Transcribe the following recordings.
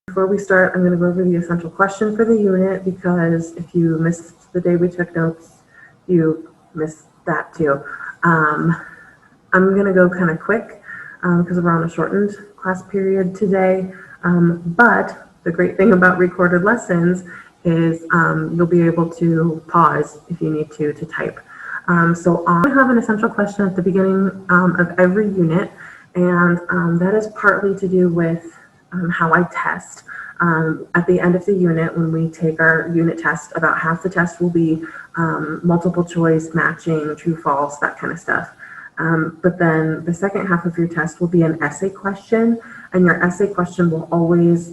Before we start, I'm going to go over the essential question for the unit, because if you missed the day we took notes, you missed that too. I'm going to go kind of quick because we're on a shortened class period today. But the great thing about recorded lessons is you'll be able to pause if you need to type. So I have an essential question at the beginning of every unit, and that is partly to do with how I test. At the end of the unit, when we take our unit test, about half the test will be multiple choice, matching, true, false, that kind of stuff. But then the second half of your test will be an essay question, and your essay question will always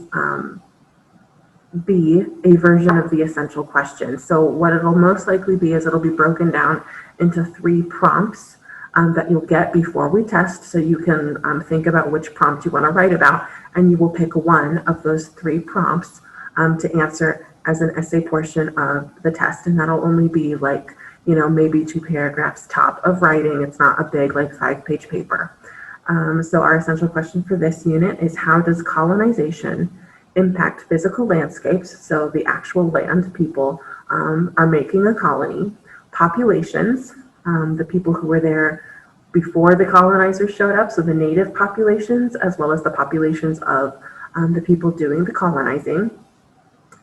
be a version of the essential question. So what it'll most likely be is it'll be broken down into 3 prompts that you'll get before we test, so you can think about which prompt you want to write about, and you will pick one of those 3 prompts to answer as an essay portion of the test, and that'll only be like, maybe 2 paragraphs top of writing. It's not a big, like, 5-page paper. So our essential question for this unit is, how does colonization impact physical landscapes, so the actual land people are making a colony, populations, the people who were there before the colonizers showed up, so the native populations, as well as the populations of the people doing the colonizing,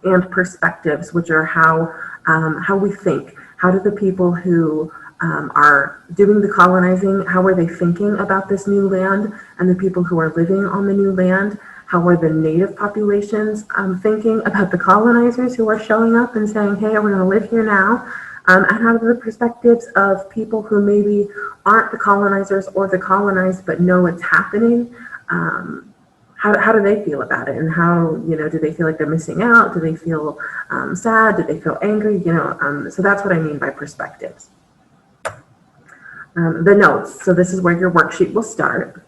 and perspectives, which are how we think. How do the people who are doing the colonizing, how are they thinking about this new land, and the people who are living on the new land? How are the native populations thinking about the colonizers who are showing up and saying, hey, we're going to live here now? And how do the perspectives of people who maybe aren't the colonizers or the colonized but know it's happening, how do they feel about it? And how, do they feel like they're missing out? Do they feel sad? Do they feel angry? So that's what I mean by perspectives. The notes. So this is where your worksheet will start.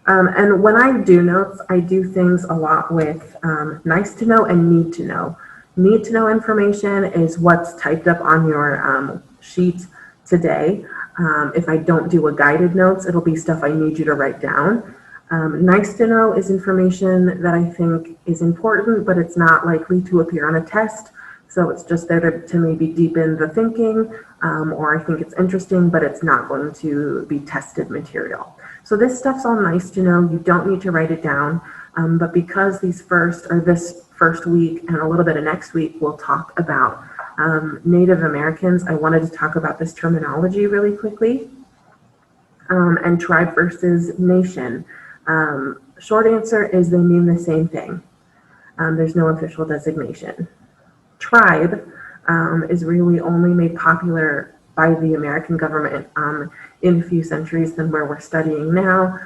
And when I do notes, I do things a lot with nice to know and need to know. Need to know information is what's typed up on your sheet today. If I don't do a guided notes, it'll be stuff I need you to write down. Nice to know is information that I think is important, but it's not likely to appear on a test. So it's just there to maybe deepen the thinking, or I think it's interesting, but it's not going to be tested material. So this stuff's all nice to know. You don't need to write it down, but because this first week and a little bit of next week, we'll talk about Native Americans, I wanted to talk about this terminology really quickly, and tribe versus nation. Short answer is they mean the same thing. There's no official designation. Tribe is really only made popular by the American government in a few centuries than where we're studying now.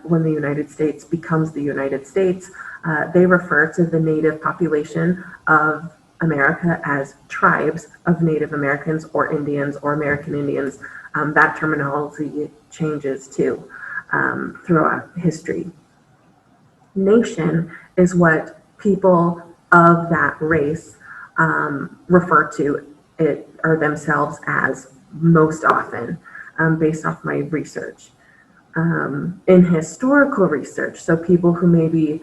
When the United States becomes the United States, they refer to the native population of America as tribes of Native Americans or Indians or American Indians. That terminology changes too throughout history. Nation is what people of that race refer to it or themselves as most often, based off my research. In historical research, so people who maybe,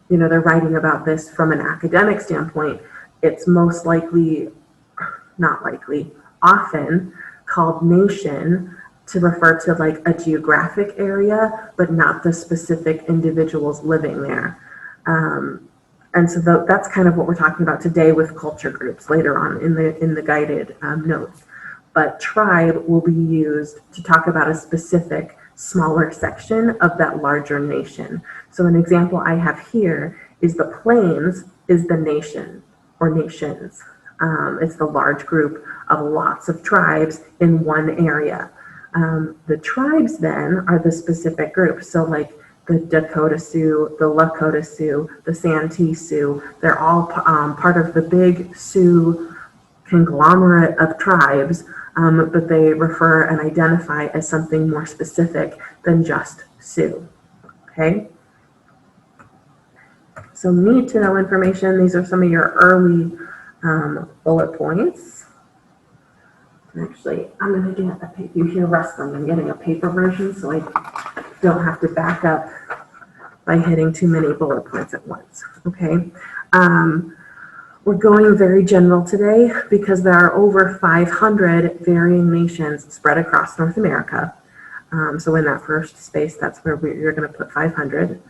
they're writing about this from an academic standpoint, it's most likely, not likely, often called nation to refer to like a geographic area, but not the specific individuals living there. And so that's kind of what we're talking about today with culture groups later on in the guided notes. But tribe will be used to talk about a specific smaller section of that larger nation. So an example I have here is the plains is the nation or nations. It's the large group of lots of tribes in one area. The tribes then are the specific groups. So like the Dakota Sioux, the Lakota Sioux, the Santee Sioux, they're all part of the big Sioux conglomerate of tribes, but they refer and identify as something more specific than just Sioux, okay? So need to know information. These are some of your early bullet points. Actually, I'm going to get a paper. You hear rustling. I'm getting a paper version so I don't have to back up by hitting too many bullet points at once, okay? We're going very general today because there are over 500 varying nations spread across North America. So in that first space, that's where you're going to put 500.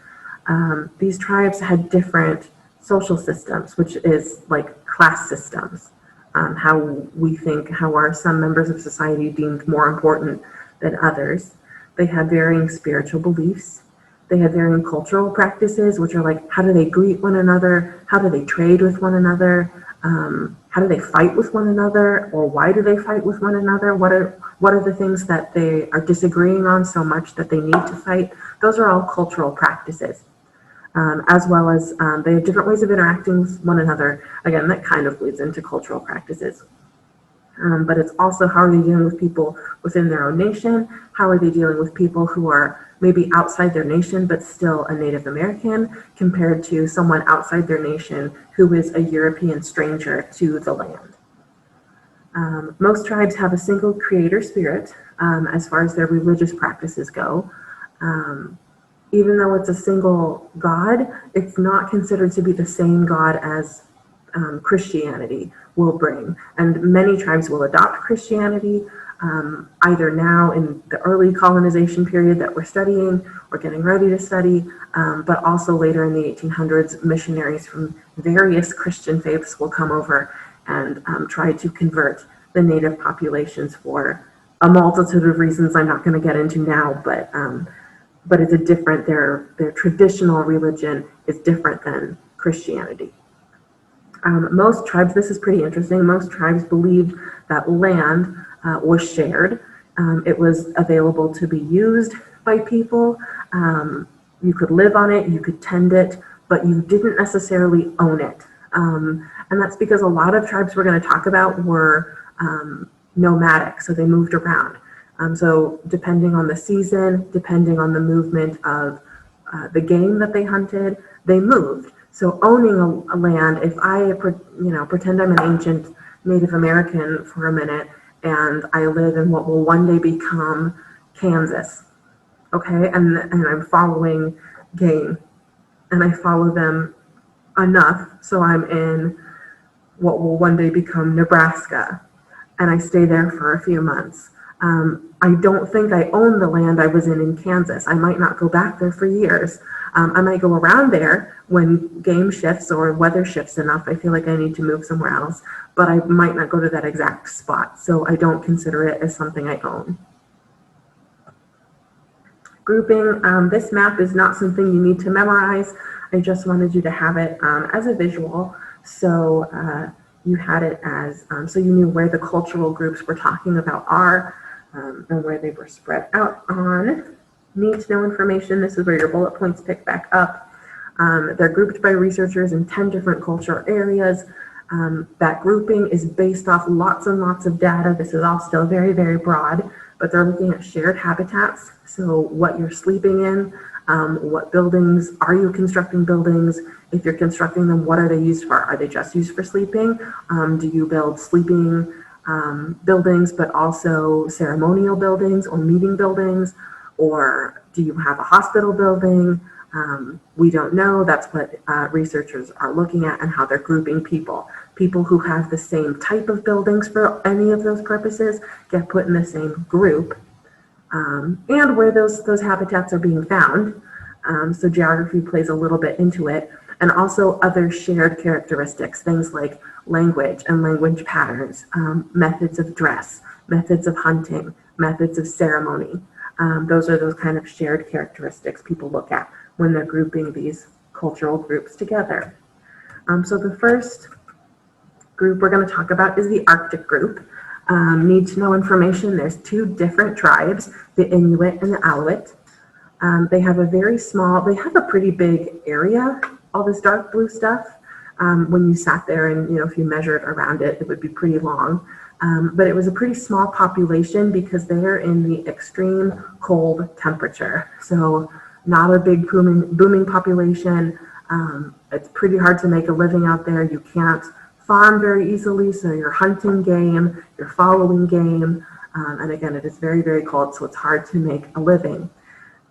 These tribes had different social systems, which is like class systems. How we think, how are some members of society deemed more important than others. They had varying spiritual beliefs. They had varying cultural practices, which are like, how do they greet one another? How do they trade with one another? How do they fight with one another? Or why do they fight with one another? What are the things that they are disagreeing on so much that they need to fight? Those are all cultural practices. As well as they have different ways of interacting with one another. Again, that kind of bleeds into cultural practices. But it's also how are they dealing with people within their own nation? How are they dealing with people who are maybe outside their nation but still a Native American compared to someone outside their nation who is a European stranger to the land? Most tribes have a single creator spirit as far as their religious practices go. Even though it's a single God, it's not considered to be the same God as Christianity will bring. And many tribes will adopt Christianity, either now in the early colonization period that we're studying, or getting ready to study, but also later in the 1800s, missionaries from various Christian faiths will come over and try to convert the native populations for a multitude of reasons I'm not going to get into now, but it's a different, their traditional religion is different than Christianity. Most tribes, this is pretty interesting, most tribes believed that land was shared. It was available to be used by people. You could live on it, you could tend it, but you didn't necessarily own it. And that's because a lot of tribes we're going to talk about were nomadic, so they moved around. So depending on the season, depending on the movement of the game that they hunted, they moved. So owning a land, if I pretend I'm an ancient Native American for a minute and I live in what will one day become Kansas, okay, and I'm following game and I follow them enough so I'm in what will one day become Nebraska and I stay there for a few months. I don't think I own the land I was in Kansas. I might not go back there for years. I might go around there when game shifts or weather shifts enough. I feel like I need to move somewhere else, but I might not go to that exact spot. So I don't consider it as something I own. Grouping, this map is not something you need to memorize. I just wanted you to have it as a visual. So you had it as, so you knew where the cultural groups we're talking about are and where they were spread out on. Need to know information, this is where your bullet points pick back up. They're grouped by researchers in 10 different cultural areas. That grouping is based off lots and lots of data. This is all still very, very broad, but they're looking at shared habitats. So what you're sleeping in, what buildings, are you constructing buildings? If you're constructing them, what are they used for? Are they just used for sleeping? Do you build sleeping buildings, but also ceremonial buildings or meeting buildings? Or do you have a hospital building? We don't know. That's what researchers are looking at and how they're grouping people. People who have the same type of buildings for any of those purposes get put in the same group. And where those habitats are being found. So geography plays a little bit into it. And also other shared characteristics, things like language and language patterns, methods of dress, methods of hunting, methods of ceremony. Those are those kind of shared characteristics people look at when they're grouping these cultural groups together. So the first group we're going to talk about is the Arctic group. Need to know information. There's two different tribes, the Inuit and the Aleut. They have a pretty big area, all this dark blue stuff. When you sat there and, if you measured around it, it would be pretty long. But it was a pretty small population because they're in the extreme cold temperature. So not a big booming population. It's pretty hard to make a living out there. You can't farm very easily, so you're hunting game, you're following game. And again, it is very, very cold, so it's hard to make a living.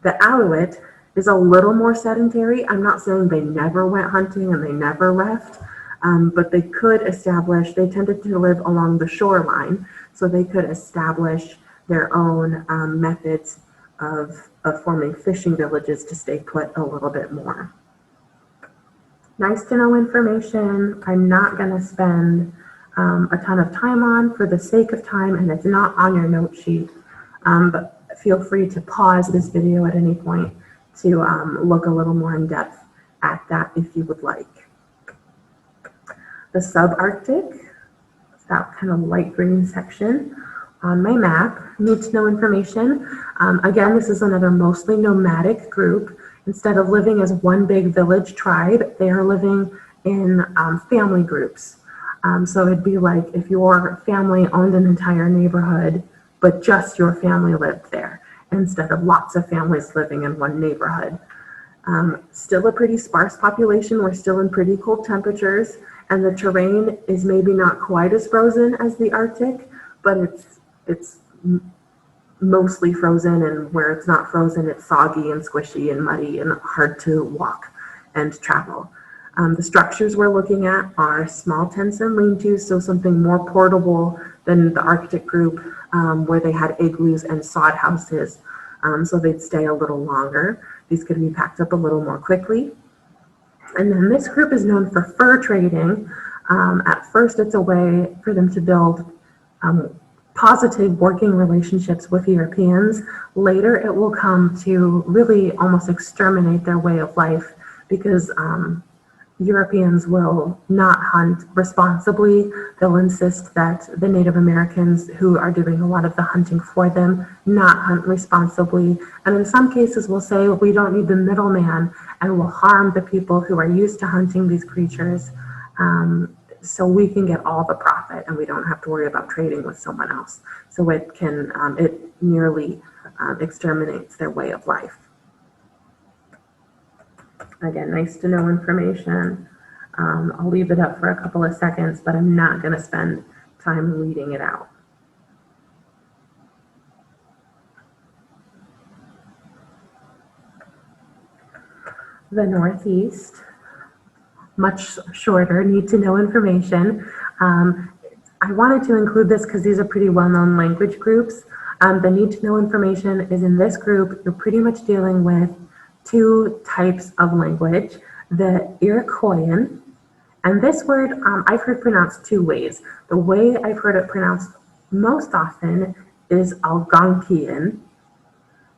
The Aleut is a little more sedentary. I'm not saying they never went hunting and they never left, but they could establish, they tended to live along the shoreline, so they could establish their own methods of forming fishing villages to stay put a little bit more. Nice to know information. I'm not going to spend a ton of time on for the sake of time, and it's not on your note sheet, but feel free to pause this video at any point to look a little more in depth at that if you would like. The subarctic, that kind of light green section on my map, need to know information. Again, this is another mostly nomadic group. Instead of living as one big village tribe, they are living in family groups. So it'd be like if your family owned an entire neighborhood, but just your family lived there, instead of lots of families living in one neighborhood. Still a pretty sparse population. We're still in pretty cold temperatures, and the terrain is maybe not quite as frozen as the Arctic, but it's mostly frozen, and where it's not frozen, it's soggy and squishy and muddy and hard to walk and travel. The structures we're looking at are small tents and lean-tos, so something more portable than the Arctic group, where they had igloos and sod houses, so they'd stay a little longer. These could be packed up a little more quickly. And then this group is known for fur trading. At first, it's a way for them to build positive working relationships with Europeans. Later, it will come to really almost exterminate their way of life, because Europeans will not hunt responsibly. They'll insist that the Native Americans, who are doing a lot of the hunting for them, not hunt responsibly. And in some cases will say, we don't need the middleman, and will harm the people who are used to hunting these creatures, so we can get all the profit and we don't have to worry about trading with someone else. So it can, it nearly exterminates their way of life. Again, nice to know information. I'll leave it up for a couple of seconds, but I'm not going to spend time reading it out. The Northeast, much shorter, need to know information. I wanted to include this because these are pretty well-known language groups. The need to know information is in this group, you're pretty much dealing with two types of language, the Iroquoian, and this word I've heard pronounced two ways. The way I've heard it pronounced most often is Algonquian.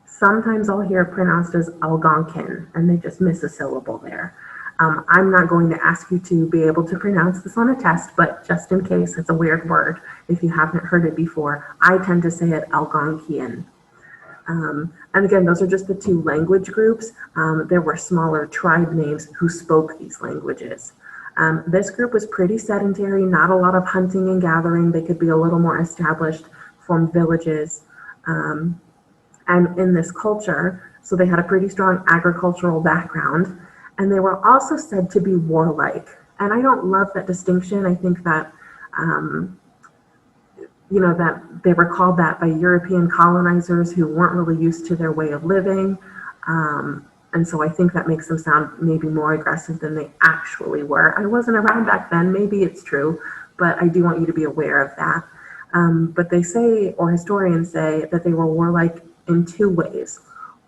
Sometimes I'll hear it pronounced as Algonquin, and they just miss a syllable there. I'm not going to ask you to be able to pronounce this on a test, but just in case, it's a weird word. If you haven't heard it before, I tend to say it Algonquian. And again, those are just the two language groups. There were smaller tribe names who spoke these languages. This group was pretty sedentary, not a lot of hunting and gathering. They could be a little more established, formed villages. And in this culture, so they had a pretty strong agricultural background, and they were also said to be warlike. And I don't love that distinction. I think that, that they were called that by European colonizers who weren't really used to their way of living. And so I think that makes them sound maybe more aggressive than they actually were. I wasn't around back then, maybe it's true, but I do want you to be aware of that. But they say, or historians say, that they were warlike in two ways.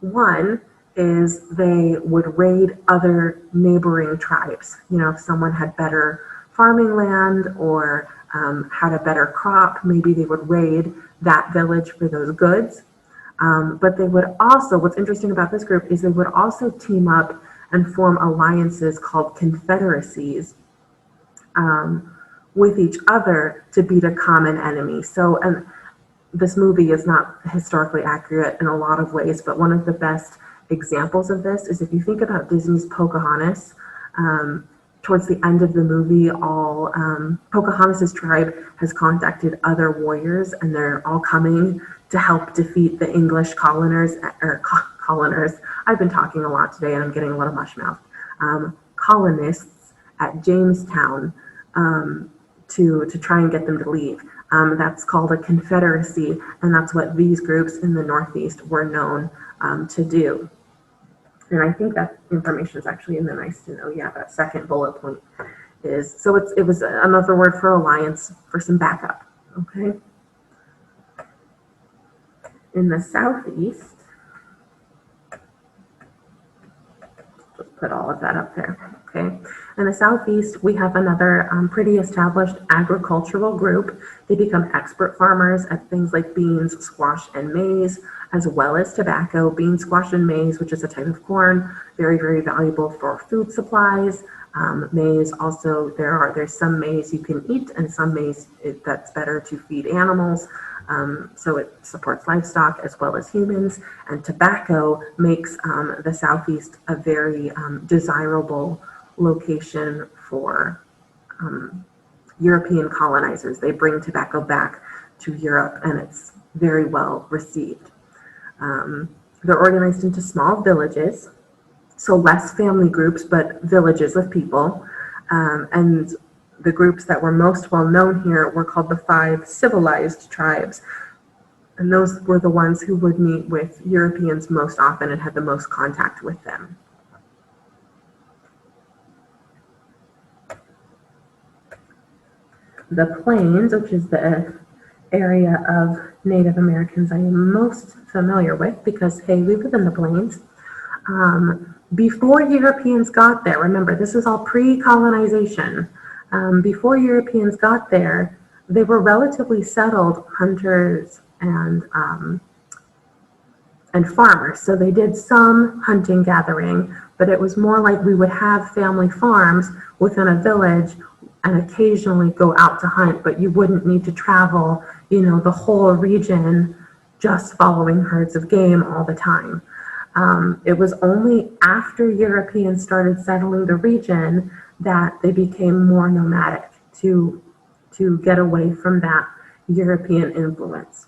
One is they would raid other neighboring tribes. If someone had better farming land or had a better crop, maybe they would raid that village for those goods. But they would also, what's interesting about this group is they would also team up and form alliances called confederacies with each other to beat a common enemy. So, and this movie is not historically accurate in a lot of ways, but one of the best examples of this is if you think about Disney's Pocahontas. Towards the end of the movie, Pocahontas's tribe has contacted other warriors, and they're all coming to help defeat the English coloners. I've been talking a lot today, and I'm getting a little mush mouth. Colonists at Jamestown to try and get them to leave. That's called a confederacy, and that's what these groups in the Northeast were known to do. And I think that information is actually in the nice to know. Yeah, that second bullet point is, so it was another word for alliance for some backup, okay? In the southeast, just put all of that up there, okay? In the southeast, we have another pretty established agricultural group. They become expert farmers at things like beans, squash, and maize, as well as tobacco. Beans, squash, and maize, which is a type of corn, very, very valuable for food supplies. Maize also, there's some maize you can eat and some maize that's better to feed animals. So it supports livestock as well as humans. And tobacco makes the Southeast a very desirable location for European colonizers. They bring tobacco back to Europe and it's very well received. They're organized into small villages, so less family groups, but villages of people. And the groups that were most well known here were called the 5 civilized tribes. And those were the ones who would meet with Europeans most often and had the most contact with them. The plains, which is the area of Native Americans I am most familiar with because, hey, we live in the plains. Before Europeans got there, remember, this is all pre-colonization. Before Europeans got there, they were relatively settled hunters and farmers. So they did some hunting, gathering, but it was more like we would have family farms within a village and occasionally go out to hunt, but you wouldn't need to travel, the whole region just following herds of game all the time. It was only after Europeans started settling the region that they became more nomadic to get away from that European influence.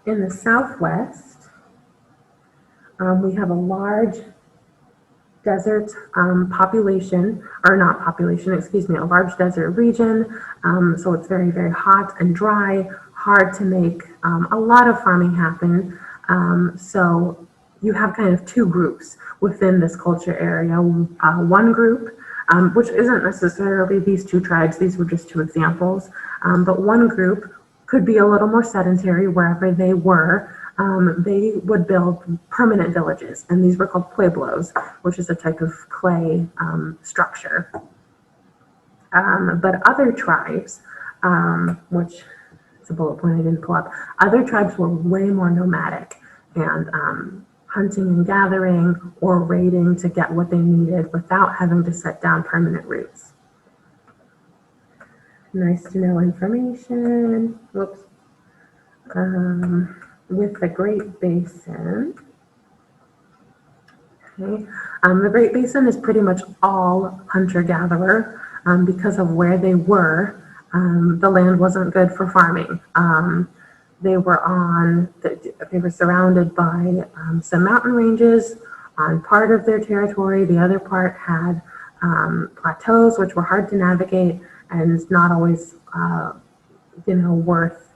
In the Southwest, we have a large desert population, or not population, excuse me, a large desert region. So it's very, very hot and dry, hard to make a lot of farming happen. So you have kind of 2 groups within this culture area. One group, which isn't necessarily these 2 tribes, these were just 2 examples, but one group could be a little more sedentary wherever they were. They would build permanent villages, and these were called pueblos, which is a type of clay structure. But other tribes, which is a bullet point I didn't pull up, other tribes were way more nomadic and hunting and gathering or raiding to get what they needed without having to set down permanent roots. Nice to know information. Whoops. With the Great Basin. Okay. The Great Basin is pretty much all hunter-gatherer because of where they were. The land wasn't good for farming. They were surrounded by some mountain ranges on part of their territory. The other part had plateaus, which were hard to navigate and not always, worth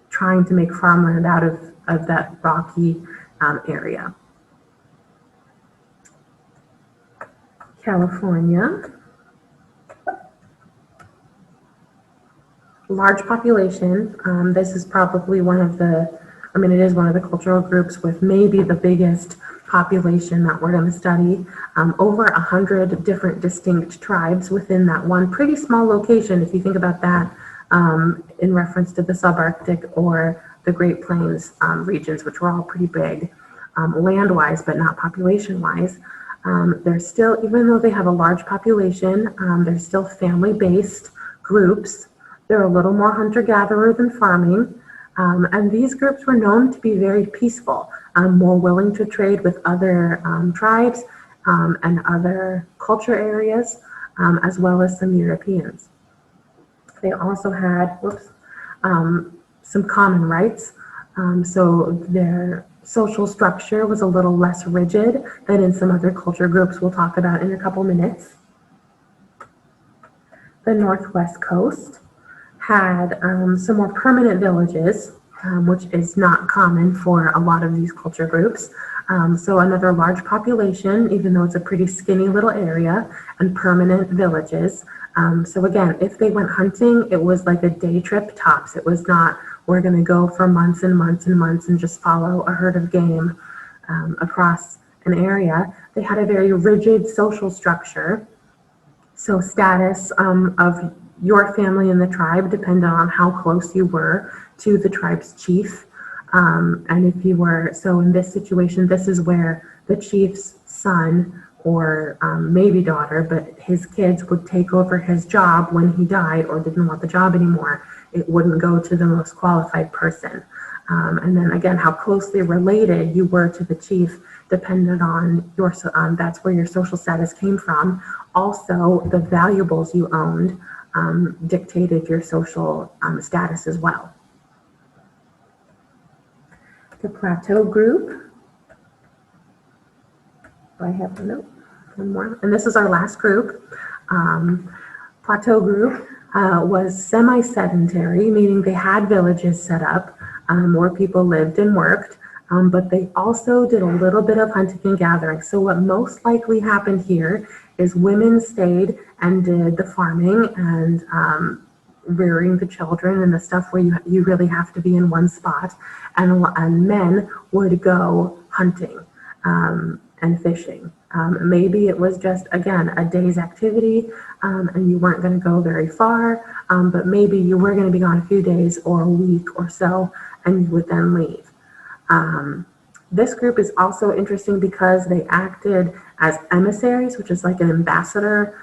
trying to make farmland out of that rocky area. California, large population. This is probably it is one of the cultural groups with maybe the biggest population that we're going to study. Over 100 different distinct tribes within that one pretty small location, if you think about that, in reference to the subarctic or the Great Plains regions, which were all pretty big land-wise, but not population-wise. They're still, even though they have a large population, they're still family-based groups. They're a little more hunter-gatherer than farming. And these groups were known to be very peaceful, more willing to trade with other tribes and other culture areas, as well as some Europeans. They also had some common rights. So their social structure was a little less rigid than in some other culture groups we'll talk about in a couple minutes. The Northwest coast had some more permanent villages, which is not common for a lot of these culture groups. So another large population, even though it's a pretty skinny little area, and permanent villages. So again, if they went hunting, it was like a day trip tops. It was not, we're going to go for months and months and months and just follow a herd of game across an area. They had a very rigid social structure. So status of your family in the tribe depended on how close you were to the tribe's chief. And if you were, so in this situation, this is where the chief's son or maybe daughter, but his kids would take over his job when he died or didn't want the job anymore. It wouldn't go to the most qualified person. And then again, how closely related you were to the chief depended on your, that's where your social status came from. Also, the valuables you owned dictated your social status as well. The Plateau group. I have a note, one more, and this is our last group. Plateau group was semi-sedentary, meaning they had villages set up where people lived and worked, but they also did a little bit of hunting and gathering. So what most likely happened here is women stayed and did the farming and rearing the children and the stuff where you really have to be in one spot, and men would go hunting and fishing. Maybe it was just, again, a day's activity and you weren't going to go very far, but maybe you were going to be gone a few days or a week or so, and you would then leave. This group is also interesting because they acted as emissaries, which is like an ambassador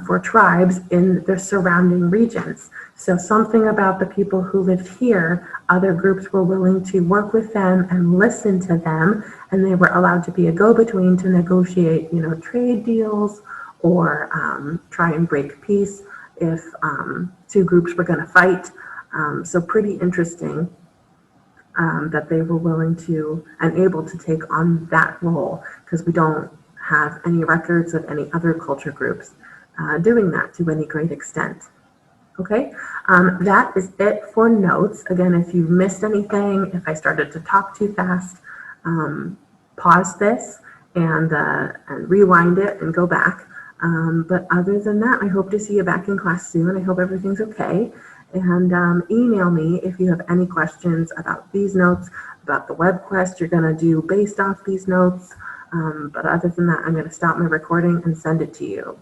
for tribes in the surrounding regions. So something about the people who lived here, other groups were willing to work with them and listen to them, and they were allowed to be a go-between to negotiate, trade deals or try and break peace if two groups were going to fight. So pretty interesting that they were willing to and able to take on that role, because we don't have any records of any other culture groups doing that to any great extent. Okay, that is it for notes. Again, if you missed anything, if I started to talk too fast, pause this and rewind it and go back. But other than that, I hope to see you back in class soon. I hope everything's okay. And email me if you have any questions about these notes, about the web quest you're going to do based off these notes. But other than that, I'm going to stop my recording and send it to you.